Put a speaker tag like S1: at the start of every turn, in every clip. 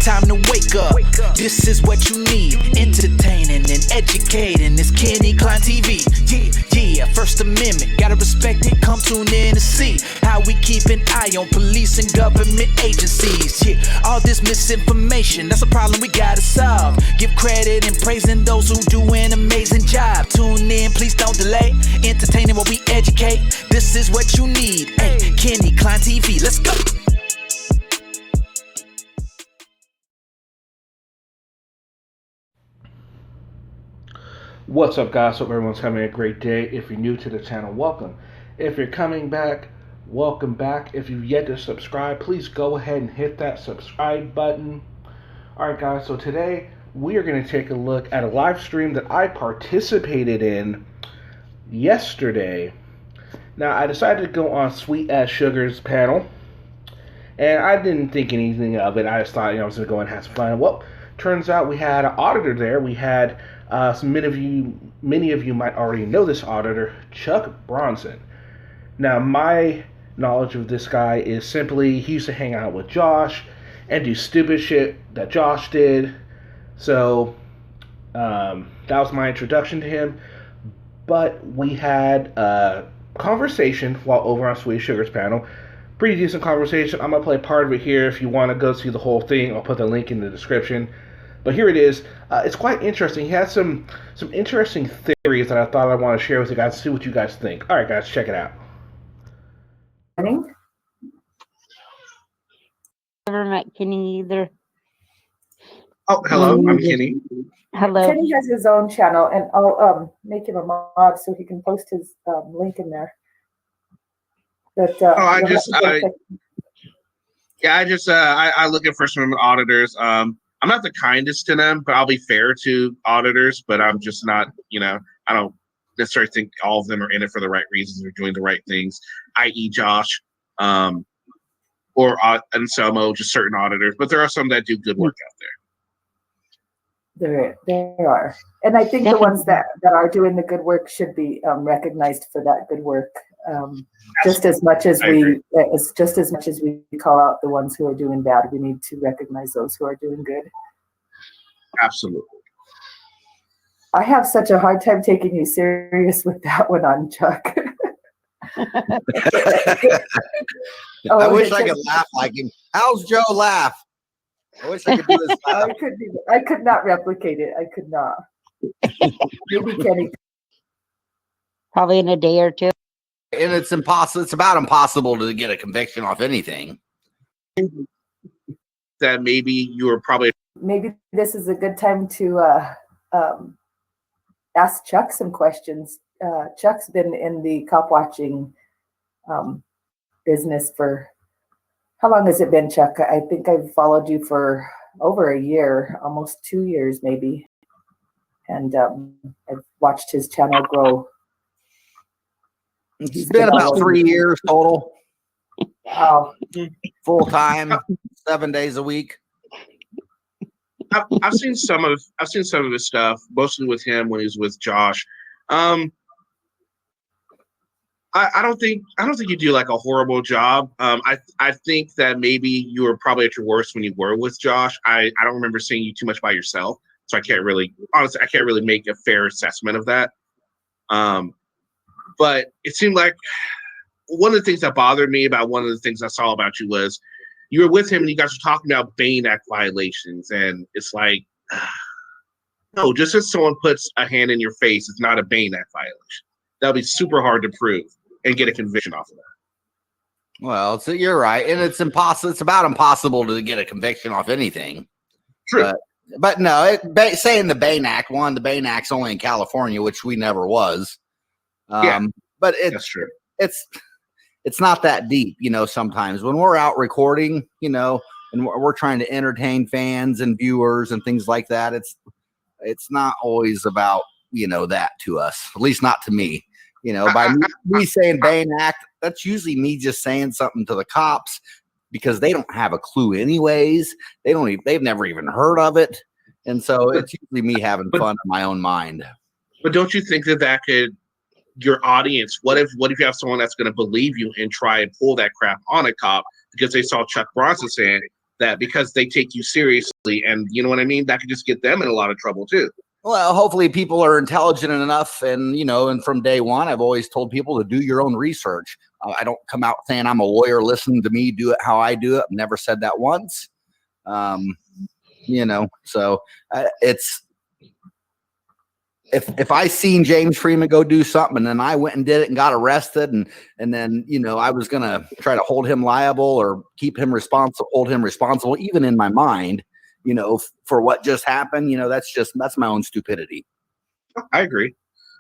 S1: time to wake up. This is what you need, entertaining and educating. It's Kenny Klein TV. Yeah, First Amendment, gotta respect it. Come tune in to see how we keep an eye on police and government agencies. Yeah, all this misinformation, that's a problem we gotta solve. Give credit and praising those who do an amazing job. Tune in, please don't delay. Entertaining while we educate. This is what you need. Hey, Kenny Klein TV, let's go.
S2: What's up, guys? Hope everyone's having a great day. If you're new to the channel, welcome. If you're coming back, welcome back. If you've yet to subscribe, please go ahead and hit that subscribe button. Alright, guys, so today we are going to take a look at a live stream that I participated in yesterday. Now, I decided to go on Sweet as Sugar's panel, and I didn't think anything of it. I just thought, I was going to go and have some fun. Well, turns out we had an auditor there. We had many of you might already know this auditor, Chuck Bronson. Now, my knowledge of this guy is simply he used to hang out with Josh and do stupid shit that Josh did. So that was my introduction to him. But we had a conversation while over on Sweet Sugar's panel. Pretty decent conversation. I'm going to play part of it here. If you want to go see the whole thing, I'll put the link in the description. But here it is. It's quite interesting. He has some interesting theories that I thought I want to share with you guys, see what you guys think. All right, guys, check it out.
S3: Never met Kenny either.
S2: Oh, hello. I'm Kenny.
S3: Hello.
S4: Kenny has his own channel, and I'll make him a mod so he can post his link in there. But
S5: I look at First Amendment auditors. I'm not the kindest to them, but I'll be fair to auditors. But I'm just not, I don't necessarily think all of them are in it for the right reasons or doing the right things, i.e. Josh, or Anselmo, just certain auditors. But there are some that do good work out there.
S4: There are. And I think the ones that are doing the good work should be recognized for that good work. Just as much as we call out the ones who are doing bad, we need to recognize those who are doing good.
S5: Absolutely.
S4: I have such a hard time taking you serious with that one on Chuck.
S6: I wish I could laugh like him. How's Joe laugh? I wish I could do his laugh.
S4: I could not replicate it. I could not. Maybe Kenny.
S3: Probably in a day or two.
S6: And it's impossible. It's about impossible to get a conviction off anything.
S5: That maybe you were probably.
S4: Maybe this is a good time to ask Chuck some questions. Chuck's been in the cop watching business for. How long has it been, Chuck? I think I've followed you for over a year, almost 2 years maybe. And I've watched his channel grow.
S6: It's been about 3 years total.
S4: Wow.
S6: Full time, 7 days a week.
S5: I've seen some of his stuff, mostly with him when he was with Josh. I don't think you do like a horrible job. I think that maybe you were probably at your worst when you were with Josh. I don't remember seeing you too much by yourself, so I can't really make a fair assessment of that. But it seemed like one of the things that bothered me about one of the things I saw about you was you were with him and you guys were talking about Banach Act violations, and it's like, no, just as someone puts a hand in your face, it's not a Banach Act violation. That'll be super hard to prove and get a conviction off of that.
S6: Well, so you're right, and it's impossible. It's about impossible to get a conviction off anything.
S5: True,
S6: but no. Saying the Banach Act, the Banach Act's only in California, which we never was. But
S5: that's true.
S6: It's not that deep, sometimes when we're out recording, and we're trying to entertain fans and viewers and things like that. It's not always about, that to us, at least not to me, by me saying Banach Act, that's usually me just saying something to the cops because they don't have a clue anyways. They've never even heard of it. And so it's usually me having fun in my own mind.
S5: But don't you think that could, your audience, what if you have someone that's going to believe you and try and pull that crap on a cop because they saw Chuck Bronson saying, that because they take you seriously, and you know what I mean, that could just get them in a lot of trouble too.
S6: Well, hopefully people are intelligent enough, and and from day one, I've always told people to do your own research. I don't come out saying I'm a lawyer. Listen to me, do it how I do it. I've never said that once. So it's if I seen James Freeman go do something and then I went and did it and got arrested and then I was gonna try to hold him liable or hold him responsible, even in my mind, for what just happened, that's my own stupidity.
S5: I agree.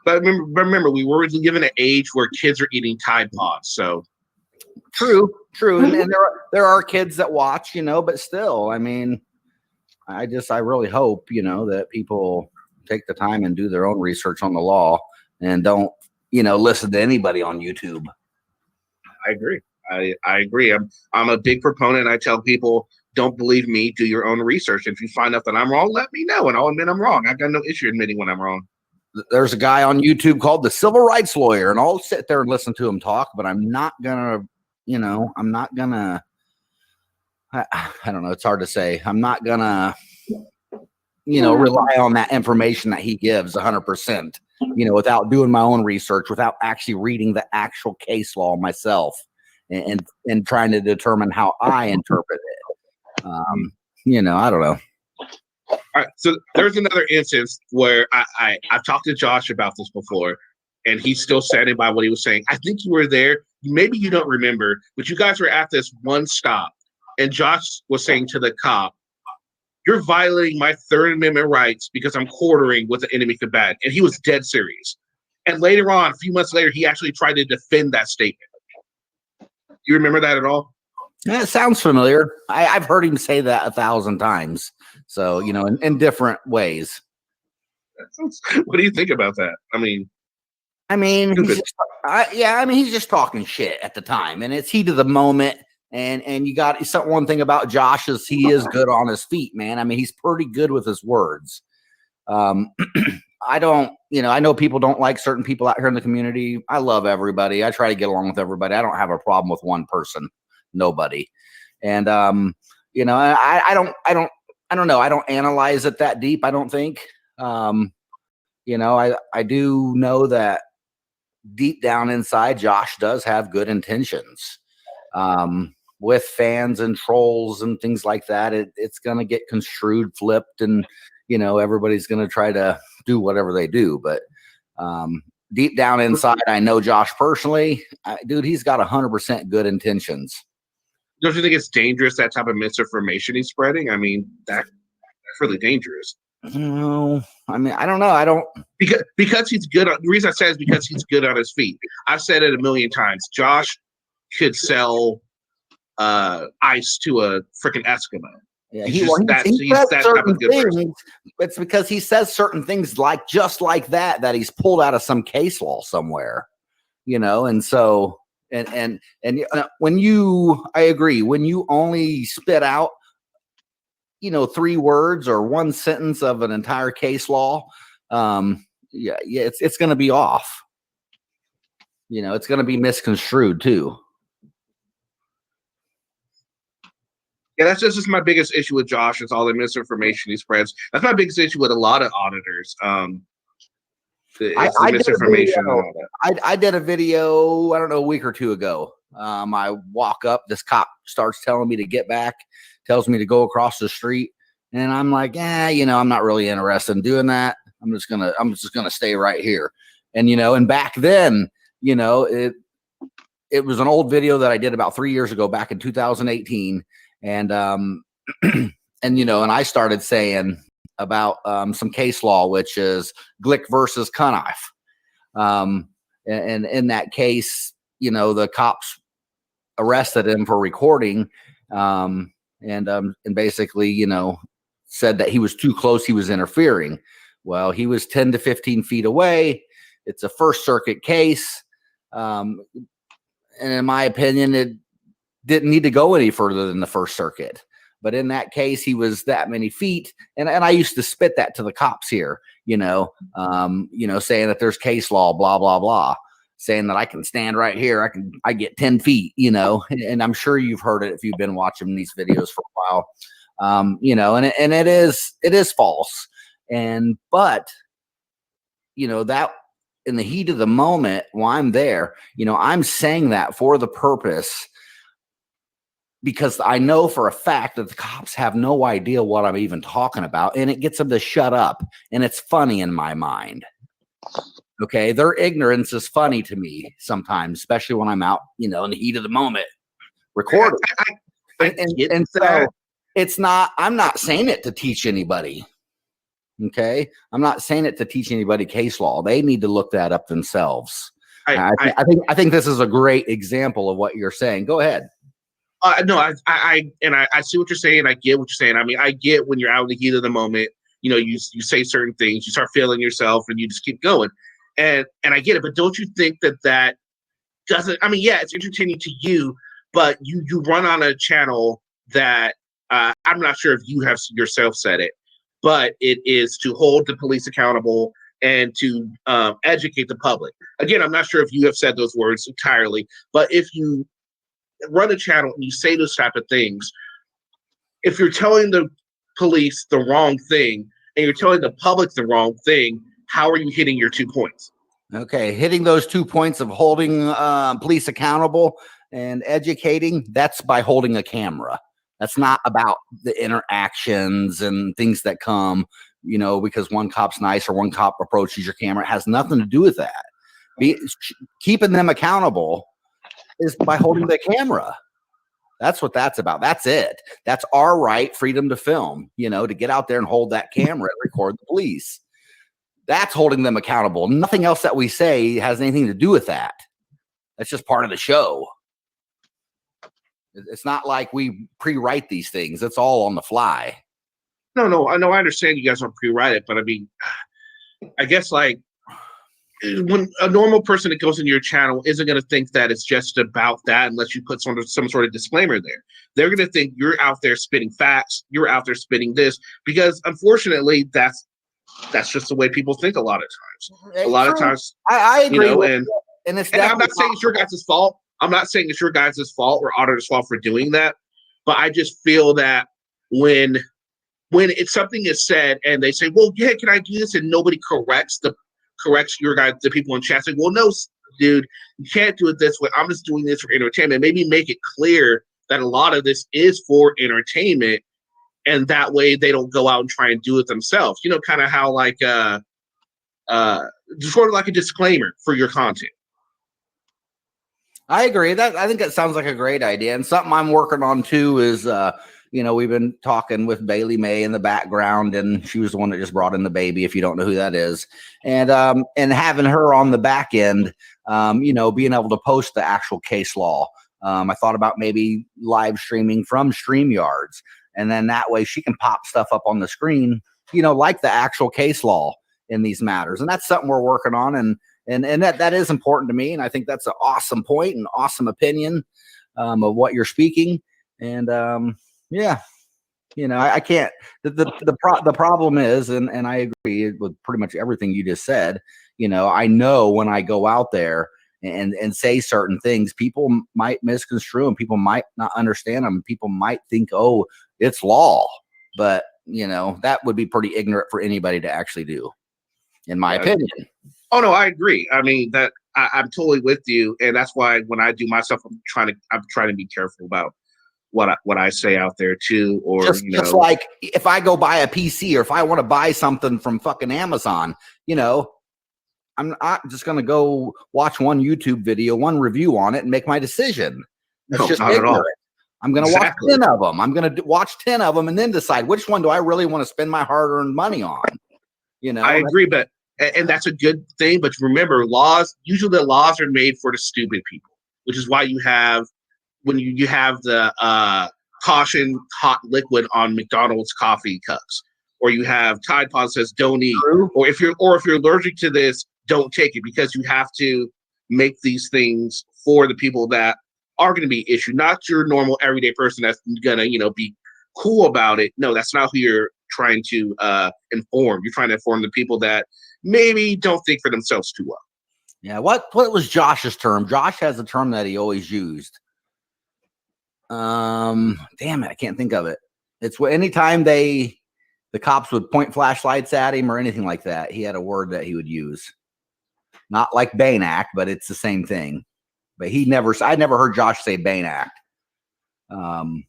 S5: But remember, we were living in an age where kids are eating Tide Pods. So
S6: true. And there are kids that watch, but still, I mean, I really hope, that people take the time and do their own research on the law and don't, listen to anybody on YouTube.
S5: I agree. I agree. I'm a big proponent. I tell people, don't believe me, do your own research. If you find out that I'm wrong, let me know, and I'll admit I'm wrong. I've got no issue admitting when I'm wrong.
S6: There's a guy on YouTube called the Civil Rights Lawyer, and I'll sit there and listen to him talk, but I'm not gonna, I don't know. It's hard to say. I'm not gonna, rely on that information that he gives 100%, without doing my own research, without actually reading the actual case law myself and trying to determine how I interpret it. I don't know.
S5: All right, so there's another instance where I've talked to Josh about this before, and he's still standing by what he was saying. I think you were there. Maybe you don't remember, but you guys were at this one stop, and Josh was saying to the cop, "You're violating my Third Amendment rights because I'm quartering with the enemy combatant." And he was dead serious. And later on, a few months later, he actually tried to defend that statement. You remember that at all?
S6: Yeah, it sounds familiar. I've heard him say that 1,000 times. So, in different ways.
S5: What do you think about that? I mean,
S6: he's just talking shit at the time, and it's heat of the moment. And you got one thing about Josh is he is good on his feet, man. I mean, he's pretty good with his words. I know people don't like certain people out here in the community. I love everybody. I try to get along with everybody. I don't have a problem with one person, nobody. And I don't know. I don't analyze it that deep, I don't think. I do know that deep down inside, Josh does have good intentions. With fans and trolls and things like that, it's going to get construed, flipped, and, everybody's going to try to do whatever they do. But deep down inside, I know Josh personally. Dude, he's got 100% good intentions.
S5: Don't you think it's dangerous, that type of misinformation he's spreading? I mean, that's really dangerous.
S6: No, I mean, I don't know. I don't
S5: because he's good. The reason I say is because he's good on his feet. I've said it a million times. Josh could sell ice to a freaking Eskimo.
S6: Yeah, he's that type of good person. It's because he says certain things just like that he's pulled out of some case law somewhere, and so. And I agree, when you only spit out, 3 words or one sentence of an entire case law, it's going to be off. It's going to be misconstrued too.
S5: Yeah, that's just my biggest issue with Josh. Is all the misinformation he spreads. That's my biggest issue with a lot of auditors. Misinformation.
S6: I did a video, I don't know, a week or 2 ago. I walk up, this cop starts telling me to get back, tells me to go across the street, and I'm like, I'm not really interested in doing that. I'm just gonna stay right here. And and back then, it was an old video that I did about 3 years ago, back in 2018, and and I started saying about some case law, which is Glick versus Cunoff. And in that case, the cops arrested him for recording, and basically, said that he was too close, he was interfering. Well, he was 10 to 15 feet away. It's a First Circuit case. And in my opinion, it didn't need to go any further than the First Circuit. But in that case, he was that many feet. And I used to spit that to the cops here, saying that there's case law, blah, blah, blah. saying that I can stand right here. I get 10 feet, you know, and I'm sure you've heard it if you've been watching these videos for a while. You know, and it is false. But you know, that in the heat of the moment while I'm there, you know, I'm saying that for the purpose, because I know for a fact that the cops have no idea what I'm even talking about, and it gets them to shut up. And it's funny in my mind. Okay, their ignorance is funny to me sometimes, especially when I'm out, you know, in the heat of the moment recording. And so it's not, I'm not saying it to teach anybody. Okay, I'm not saying it to teach anybody case law. They need to look that up themselves. I think this is a great example of what you're saying. Go ahead.
S5: No, I see what you're saying. I get what you're saying. I mean, I get when you're out in the heat of the moment, you know, you say certain things, you start feeling yourself, and you just keep going. And I get it, but don't you think that doesn't? I mean, yeah, it's entertaining to you, but you run on a channel that I'm not sure if you have yourself said it, but it is to hold the police accountable and to educate the public. Again, I'm not sure if you have said those words entirely, but if you run a channel and you say those type of things, if you're telling the police the wrong thing and you're telling the public the wrong thing, how are you hitting your 2 points?
S6: Okay, hitting those 2 points of holding police accountable and educating, that's by holding a camera. That's not about the interactions and things that come, you know, because one cop's nice or one cop approaches your camera. It has nothing to do with that. Keeping them accountable is by holding the camera. That's what that's about. That's it. That's our right, freedom to film, you know, to get out there and hold that camera and record the police. That's holding them accountable. Nothing else that we say has anything to do with that. That's just part of the show. It's not like we pre-write these things. It's all on the fly.
S5: No, I know. I understand you guys don't pre-write it, but I mean, I guess like when a normal person that goes into your channel isn't going to think that it's just about that unless you put some sort of disclaimer there. They're going to think you're out there spitting facts. You're out there spitting this because unfortunately that's just the way people think a lot of times. A lot of times,
S6: I agree.
S5: You know,
S6: and
S5: I'm not saying it's your guys' fault. I'm not saying it's your guys' fault or auditors' fault for doing that. But I just feel that when it's something is said and they say, well, yeah, can I do this? And nobody corrects your guys, the people in chat saying, well, no, dude, you can't do it this way. I'm just doing this for entertainment. Maybe make it clear that a lot of this is for entertainment. And that way they don't go out and try and do it themselves. You know, kind of how like sort of like a disclaimer for your content.
S6: I agree. I think that sounds like a great idea. And something I'm working on too is you know, we've been talking with Bailey May in the background, and she was the one that just brought in the baby, if you don't know who that is. And having her on the back end, you know, being able to post the actual case law. I thought about maybe live streaming from StreamYards. And then that way she can pop stuff up on the screen, you know, like the actual case law in these matters. And that's something we're working on. And that is important to me. And I think that's an awesome point and awesome opinion of what you're speaking. And yeah, you know, I can't, the problem is, and I agree with pretty much everything you just said. You know, I know when I go out there and say certain things, people might misconstrue and people might not understand them. People might think, oh, it's law, but you know, that would be pretty ignorant for anybody to actually do, in my opinion.
S5: Oh no, I agree. I mean, that I'm totally with you. And that's why when I do myself, I'm trying to be careful about what I say out there too, or
S6: just like if I go buy a PC or if I want to buy something from fucking Amazon, you know, I'm not just going to go watch one YouTube video, one review on it and make my decision. That's just ignorant. At all. I'm going to watch 10 of them. I'm going to watch 10 of them and then decide which one do I really want to spend my hard-earned money on. You know,
S5: I agree, and that's a good thing. But remember, usually the laws are made for the stupid people, which is why you have when you have the caution hot liquid on McDonald's coffee cups, or you have Tide Pod says don't eat, or if you're allergic to this, don't take it, because you have to make these things for the people that are going to be issued, not your normal everyday person that's going to be cool about it. No, that's not who you're trying to inform. You're trying to inform the people that maybe don't think for themselves too well.
S6: Yeah. What was Josh's term? Josh has a term that he always used. Damn it, I can't think of it. It's anytime the cops would point flashlights at him or anything like that, he had a word that he would use. Not like Banach, but it's the same thing. But I never heard Josh say Banach. Damn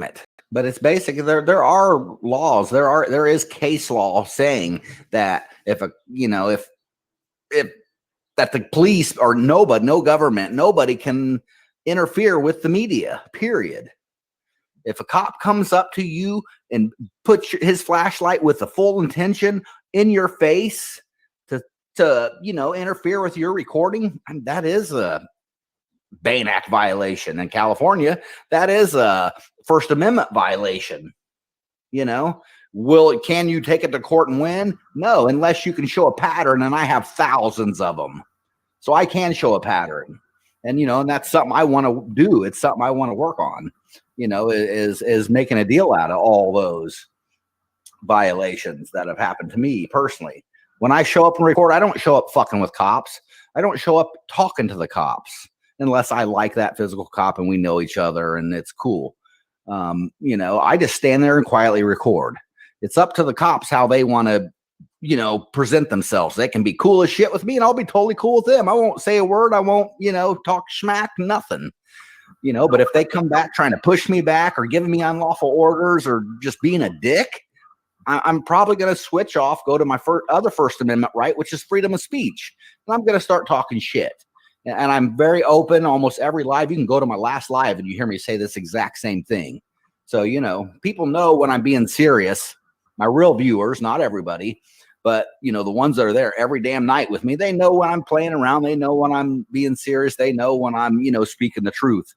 S6: it. But it's basically there are laws. There is case law saying that if that the police or no government, nobody can interfere with the media, period. If a cop comes up to you and puts his flashlight with the full intention in your face to interfere with your recording, that is a Banach violation. In California, that is a First Amendment violation. Can you take it to court and win? No, unless you can show a pattern, and I have thousands of them. So I can show a pattern. And and that's something I want to do. It's something I want to work on. Is making a deal out of all those violations that have happened to me personally. When I show up and record, I don't show up fucking with cops. I don't show up talking to the cops unless I like that physical cop and we know each other and it's cool. I just stand there and quietly record. It's up to the cops how they want to, present themselves. They can be cool as shit with me and I'll be totally cool with them. I won't say a word. I won't, talk smack, nothing. But if they come back trying to push me back or giving me unlawful orders or just being a dick, I'm probably going to switch off, go to my other First Amendment right, which is freedom of speech. And I'm going to start talking shit. And I'm very open. Almost every live, you can go to my last live and you hear me say this exact same thing. So, people know when I'm being serious, my real viewers, not everybody, but, the ones that are there every damn night with me, they know when I'm playing around. They know when I'm being serious. They know when I'm, speaking the truth.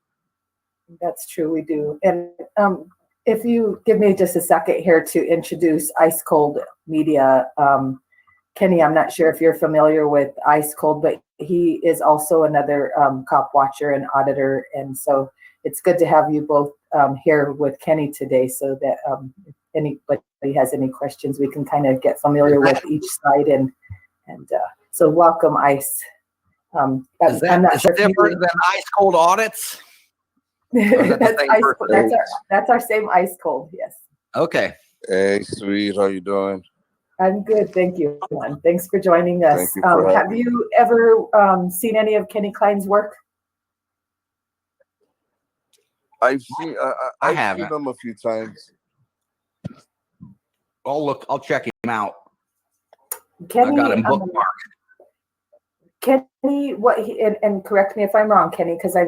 S4: That's true. We do. And if you give me just a second here to introduce Ice Cold Media, Kenny, I'm not sure if you're familiar with Ice Cold, but he is also another cop watcher and auditor. And so it's good to have you both here with Kenny today so that if anybody has any questions, we can kind of get familiar with each side. And so welcome, Ice. I'm not sure
S6: different than Ice Cold Audits?
S4: That's our same Ice Cold, yes.
S6: Okay.
S7: Hey, sweet, how you doing?
S4: I'm good, thank you. Thanks for joining us.
S7: Thank you for
S4: have you ever seen any of Kenny Klein's work?
S7: I've seen
S6: haven't.
S7: seen them a few times.
S6: I'll check him out.
S4: Kenny,
S6: I got him bookmarked.
S4: Kenny, and correct me if I'm wrong, Kenny, because I've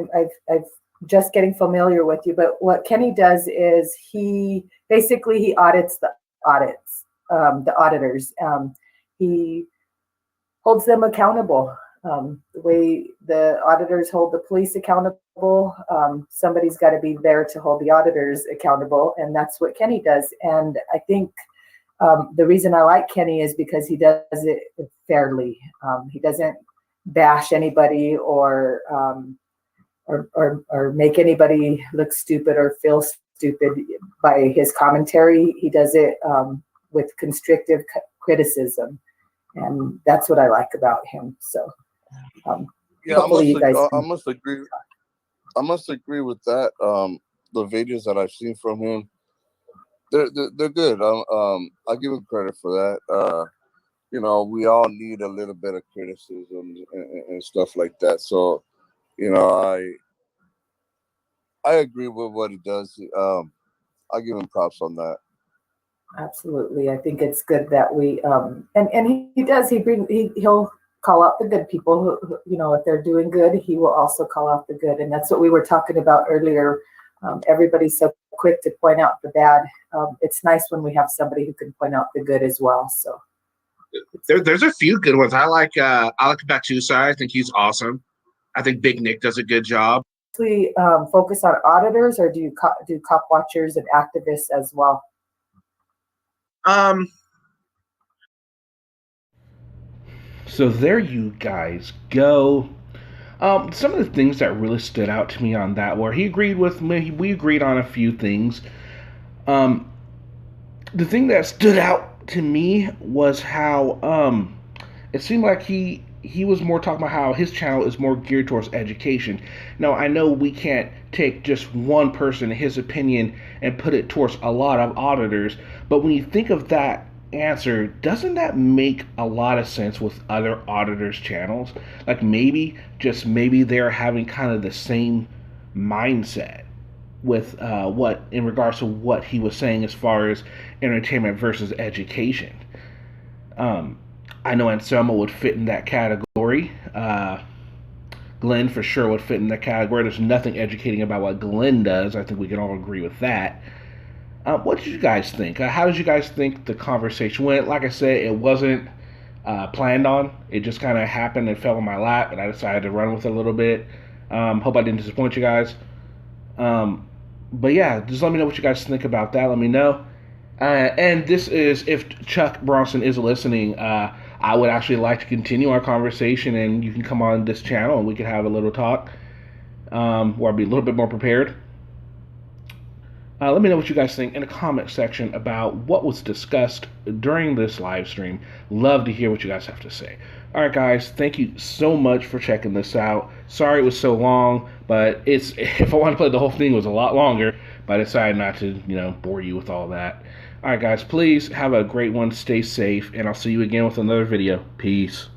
S4: just getting familiar with you. But what Kenny does is he audits the audits, the auditors. He holds them accountable. The way the auditors hold the police accountable, somebody's got to be there to hold the auditors accountable, and that's what Kenny does. And I think the reason I like Kenny is because he does it fairly. He doesn't bash anybody or make anybody look stupid or feel stupid by his commentary. He does it with constructive criticism, and that's what I like about him. So.
S7: Yeah, I must agree. I must agree with that. The videos that I've seen from him, they're good. I give him credit for that. We all need a little bit of criticism and stuff like that. So, I agree with what he does. I give him props on that.
S4: Absolutely, I think it's good that we and he does. He'll call out the good people who, if they're doing good, he will also call out the good. And that's what we were talking about earlier. Everybody's so quick to point out the bad. It's nice when we have somebody who can point out the good as well. So
S5: there's a few good ones. I like Batusa. I think he's awesome. I think Big Nick does a good job.
S4: We focus on auditors, or do you do cop watchers and activists as well?
S2: So there you guys go. Some of the things that really stood out to me on that were he agreed with me. We agreed on a few things. The thing that stood out to me was how it seemed like he was more talking about how his channel is more geared towards education. Now, I know we can't take just one person, his opinion, and put it towards a lot of auditors, but when you think of that answer, doesn't that make a lot of sense with other auditors' channels? Like maybe, just maybe they're having kind of the same mindset with what, in regards to what he was saying as far as entertainment versus education. I know Anselmo would fit in that category. Glenn for sure would fit in that category. There's nothing educating about what Glenn does. I think we can all agree with that. What did you guys think? How did you guys think the conversation went? Like I said, it wasn't planned on. It just kind of happened and fell in my lap, and I decided to run with it a little bit. Hope I didn't disappoint you guys. But yeah, just let me know what you guys think about that. Let me know. And this is, if Chuck Bronson is listening, I would actually like to continue our conversation, and you can come on this channel and we can have a little talk, where I'll be a little bit more prepared. Let me know what you guys think in the comment section about what was discussed during this live stream. Love to hear what you guys have to say. Alright guys, thank you so much for checking this out. Sorry it was so long, but if I wanted to play the whole thing, it was a lot longer, but I decided not to, bore you with all that. Alright guys, please have a great one, stay safe, and I'll see you again with another video. Peace.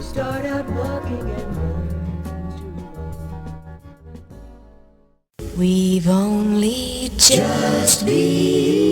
S8: Start out walking and learn to run. We've only just begun.